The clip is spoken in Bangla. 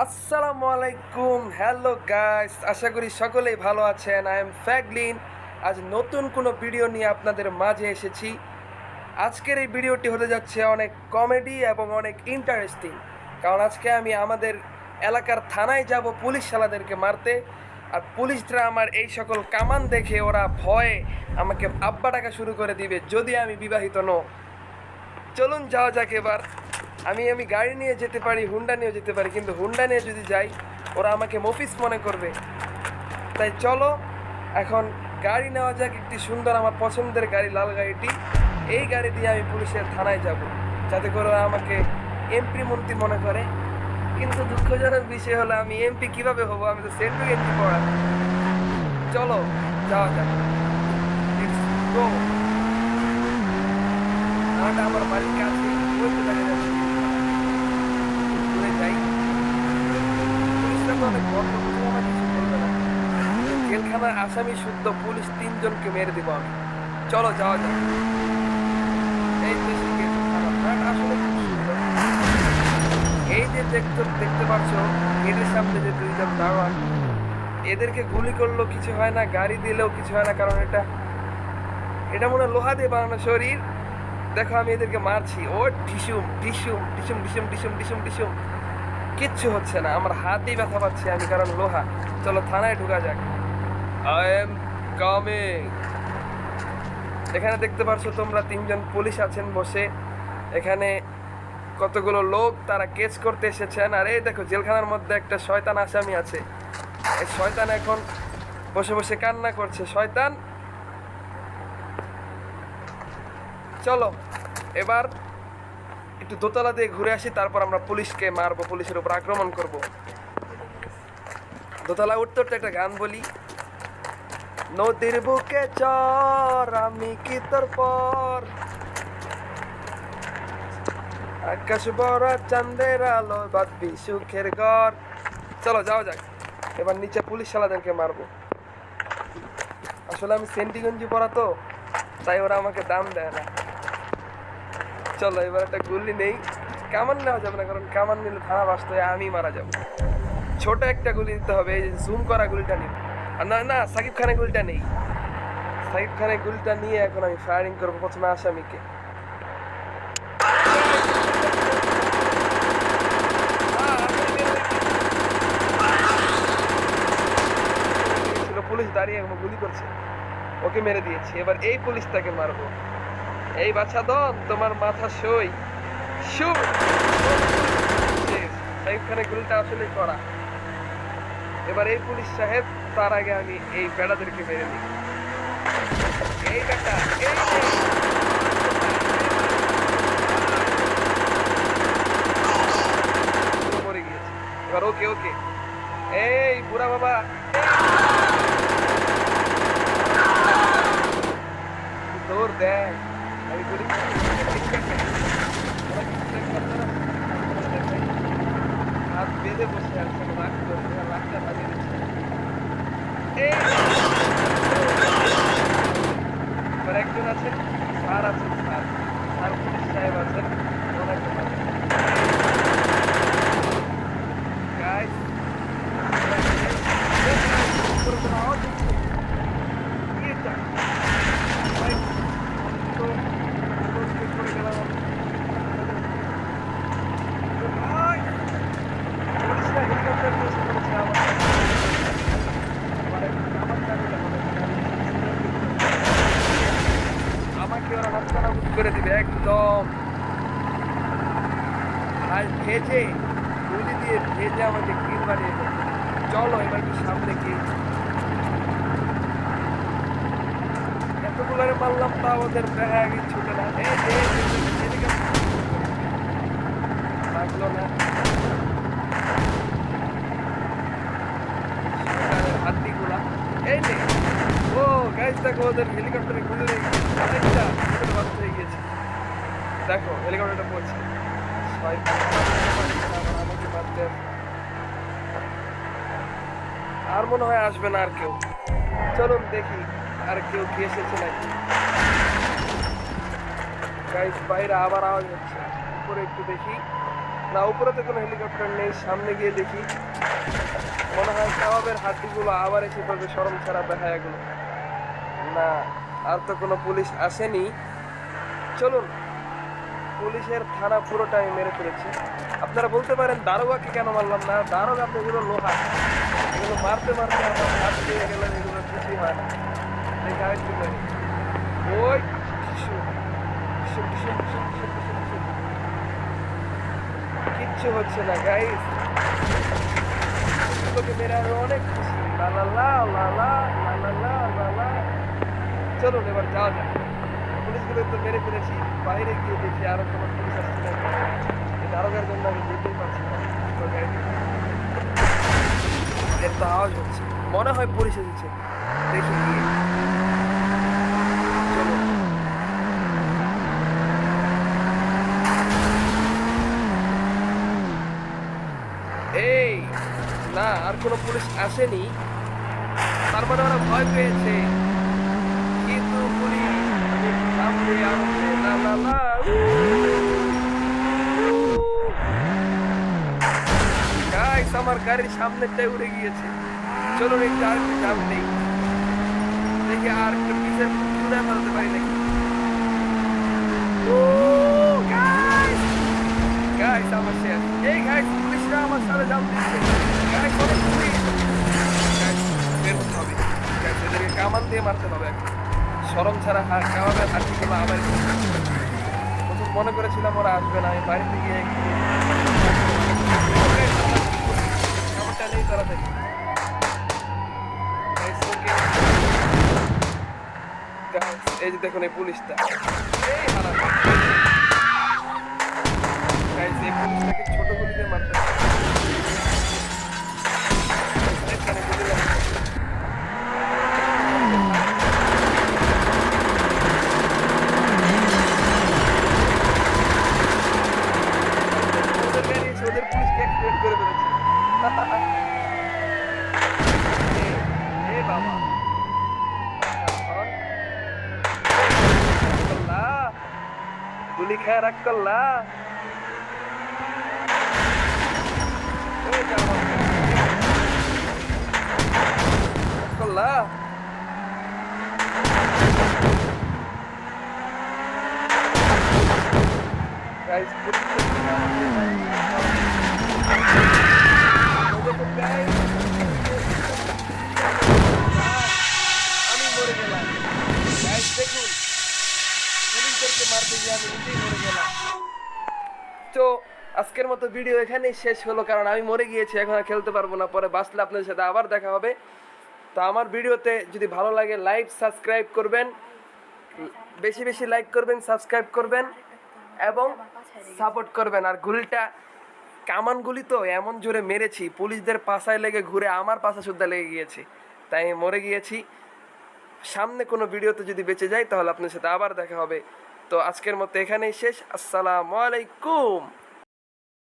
আসসালামু আলাইকুম, হ্যালো গাইস, আশা করি সকলেই ভালো আছেন। আই এম ফ্যাগলিন। আজ নতুন কোনো ভিডিও নিয়ে আপনাদের মাঝে এসেছি। আজকের এই ভিডিওটি হতে যাচ্ছে অনেক কমেডি এবং অনেক ইন্টারেস্টিং, কারণ আজকে আমি আমাদের এলাকার থানায় যাব পুলিশ শালাদেরকে মারতে। আর পুলিশরা আমার এই সকল কামান দেখে ওরা ভয়ে আমাকে আব্বা ডাকা শুরু করে দিবে যদি আমি বিবাহিত নই। চলুন যাওয়া যাক এবার। আমি গাড়ি নিয়ে যেতে পারি, হুন্ডা নিয়েও যেতে পারি, কিন্তু হুন্ডা নিয়ে যদি যাই ওরা আমাকে মফিস মনে করবে। তাই চলো এখন গাড়ি নেওয়া যাক, একটি সুন্দর আমার পছন্দের গাড়ি, লাল গাড়িটি। এই গাড়ি দিয়ে আমি পুলিশের থানায় যাব, যাতে করে ওরা আমাকে এমপি মন্ত্রী মনে করে। কিন্তু দুঃখজনক বিষয় হলো আমি এমপি কিভাবে হব, আমি তো সেন্ট্রাল এমপি পড়া। চলো যাওয়া যাক, লেটস গো। আমার বাড়ির কাছে বলতে দেখা যাচ্ছে যাই। পুলিশরা তো অনেক গর্ব, আমার কিছু বলবে না। জেলখানার আসামি শুদ্ধ পুলিশ 3 জনকে মেরে দিব আমি। চলো যাওয়া যাক। এই দেশে গেট খারাপ, আসলে খুব সুন্দর। এই যে দেখতে পাচ্ছ গেটের সামনে যে 2 জন দারোয়ান, এদেরকে গুলি করলেও কিছু হয় না, গাড়ি দিলেও কিছু হয় না, কারণ এটা মনে হয় লোহা দিয়ে বানানো শরীর। দেখো আমি এদেরকে মারছি, ও ঢিসুম ঢিসুম ঢিসুম ঢিসুম ঢিসুম ঢিসুম ঢিসুম, কিচ্ছু হচ্ছে না, আমার হাতেই ব্যথা পাচ্ছি আমি, কারণ লোহা। চলো থানায় ঢুকা যাক। I am coming. এখানে দেখতে পাচ্ছ তোমরা 3 জন পুলিশ আছেন বসে। এখানে কতগুলো লোক তারা কেস করতে এসেছেন। আর এই দেখো জেলখানার মধ্যে একটা শয়তান আসামি আছে। এই শয়তান এখন বসে বসে কান্না করছে। শয়তান, চলো এবার একটু দোতলা দিয়ে ঘুরে আসি, তারপর আমরা পুলিশকে মারবো, পুলিশের উপর আক্রমণ করব। দোতলা উঠতে উঠতে একটা গান বলি। নদীর বুকে চর আমি কি তোর পর, আকাশ বড় চাঁদের আলো বাঁধবি সুখের ঘর। চলো যাওয়া যাক, এবার নিচে পুলিশ শালাদেরকে মারবো। আসলে আমি সেন্টি গঞ্জি পরা তো, তাই ওরা আমাকে দাম দেয় না। চলো এবার একটা গুলি নেই। কামান নেওয়া যাবে না, কারণ কামান নিলে থানা বাঁচতে হয়, আমি মারা যাবো। ছোট একটা গুলি নিতে হবে, এই জুম করা গুলিটা নিব। আর না না, সাকিব খানের গুলিটা নেই। সাকিব খানের গুলিটা নিয়ে এখন আমি ফায়ারিং করবো প্রথমে আসামিকে। পুলিশ দাঁড়িয়ে গুলি করছে, ওকে মেরে দিয়েছি। এবার এই পুলিশটাকে মারবো। এই বাচ্চা দন, তোমার মাথা সই। সাকিব খানের গুলিটা আসলে করা। এবার এই পুলিশ সাহেব, তার আগে আমি এই বেড়াদেরকে মেরে দিই। এই বেটা, মরে গিয়েছে। এবার ওকে ওকে, এই বুড়া বাবা, তোর দেখ আমি বলি হাত বেঁধে বসে আছে, লাখটা বাজিয়ে দিচ্ছে। এবার একজন আছেন স্যার, আছেন স্যার, স্যার পুলিশ সাহেব আছেন, ওনাকে গাইস আমাকে ওরা নাস্তানাবুদ করে দিবে একদম। আর ভেজে গুলি দিয়ে ভেজে আমাকে গ্রিল বানিয়ে দেবে। চলো এবার কি সামনে গিয়ে এতগুলো মারলাম, তা ওদের দেখা আগে ছুটে না। লাগলো না, হাতিগুলা এই নে। ও গাইস দেখো, ওদের হেলিকপ্টারে গুলি হয়ে গিয়েছে। দেখো হেলিকপ্টারটা পড়ছে। আমাকে মারতে আর মনে হয় আসবে না আর কেউ। চলুন দেখি আর কেউ কি এসেছে নাকি। গাইস বাইরে আবার আওয়াজ হচ্ছে, উপরে একটু দেখি। না, উপরে তো কোনো হেলিকপ্টার নেই। সামনে গিয়ে দেখি, মনে হয় কাবাবের হাড্ডিগুলো আবার এসে পড়বে শরম ছাড়া বেহায়াগুলো। না, আর তো কোনো পুলিশ আসেনি। চলুন, পুলিশের থানা পুরোটাই মেরে ফেলেছে। আপনারা বলতে পারেন দারোগাকে কেন মারলাম না? দারোগা তো এগুলো লোহা, এগুলো মারতে মারতে আমার হাত দিয়ে গেলে এগুলো কিছুই হয় না। দেখে আরেকটু মেরে ওই tissue tissue tissue tissue tissue tissue tissue. কিচ্ছু হচ্ছে না গাইস, এগুলোকে মেরে আমি অনেক খুশি। লা লা লা লা লা লা লা লা লা। চলুন এবার যাওয়া যাক। পুলিশগুলো তো মেরে ফেলেছি, বাইরে গিয়ে দেখি আরো কোনো পুলিশ আসছে নাকি। এই দারোগার জন্য আমি যেতেই পারছি না। তো গাড়ি এর তো আওয়াজ হচ্ছে, মনে হয় পুলিশ এসেছে। দেখি গিয়ে। চলুন। এই না, আর কোনো পুলিশ আসেনি, তার মানে ওরা ভয় পেয়েছে। কিন্তু পুলিশ আমি সামনে আসছে। লা লা লা। গাইস, আমার গাড়ির সামনেটাই উড়ে গিয়েছে। চলুন একটু আর একটু জাম নেই, দেখি আর একটু পিছের উড়ে ফেলতে পারি নাকি। গাইস গাইস, আমার শেষ। এই গাইস, পুলিশরা আমার সাথে জাম দিচ্ছে। গাইস, অনেক পুলিশ। গাইস, বের হতে হবে। গাইস, এদেরকে কামান দিয়ে মারতে হবে এখন। শরম ছাড়া কামানের হাড্ডিগুলো আবার প্রথম মনে করেছিলাম ওরা আসবে না। আমি বাড়িতে গিয়ে কামানটা নেই তাড়াতাড়ি। গাইস, ওকে। গাইস, এই যে দেখুন এই পুলিশটা, এই হারাম। গাইস, এই পুলিশটাকে ছোট গুলি দিয়ে মারতে হবে। এখানে গুলি লাগছে। ওদের গাড়ি এসে ওদের পুলিশকে অ্যাক্সিডেন্ট করে ফেলেছে। এ বাবা, করলা গুলি খায় রাগ করলা। এই যা আমার রাগ করলা। গাইস, আমি মরে গেলাম। গাইস দেখুন, পুলিশদেরকে মারতে গিয়ে আমি নিজেই মরে গেলাম। তো আজকের মতো ভিডিও এখানেই শেষ হলো, কারণ আমি মরে গিয়েছি, এখন আর খেলতে পারবো না। পরে বাঁচলে আপনাদের সাথে আবার দেখা হবে। তো আমার ভিডিওতে যদি ভালো লাগে লাইক সাবস্ক্রাইব করবেন, বেশি বেশি লাইক করবেন, সাবস্ক্রাইব করবেন এবং সাপোর্ট করবেন। আর গুলিটা কামান গুলি তো এমন জোরে মেরেছি, পুলিশদের পাছায় লেগে ঘুরে আমার পাছা সুদ্ধা লেগে গিয়েছে, তাই আমি মরে গিয়েছি। সামনে কোনো ভিডিওতে যদি বেঁচে যাই তাহলে আপনার সাথে আবার দেখা হবে। তো আজকের মতো এখানেই শেষ। আসসালামু আলাইকুম।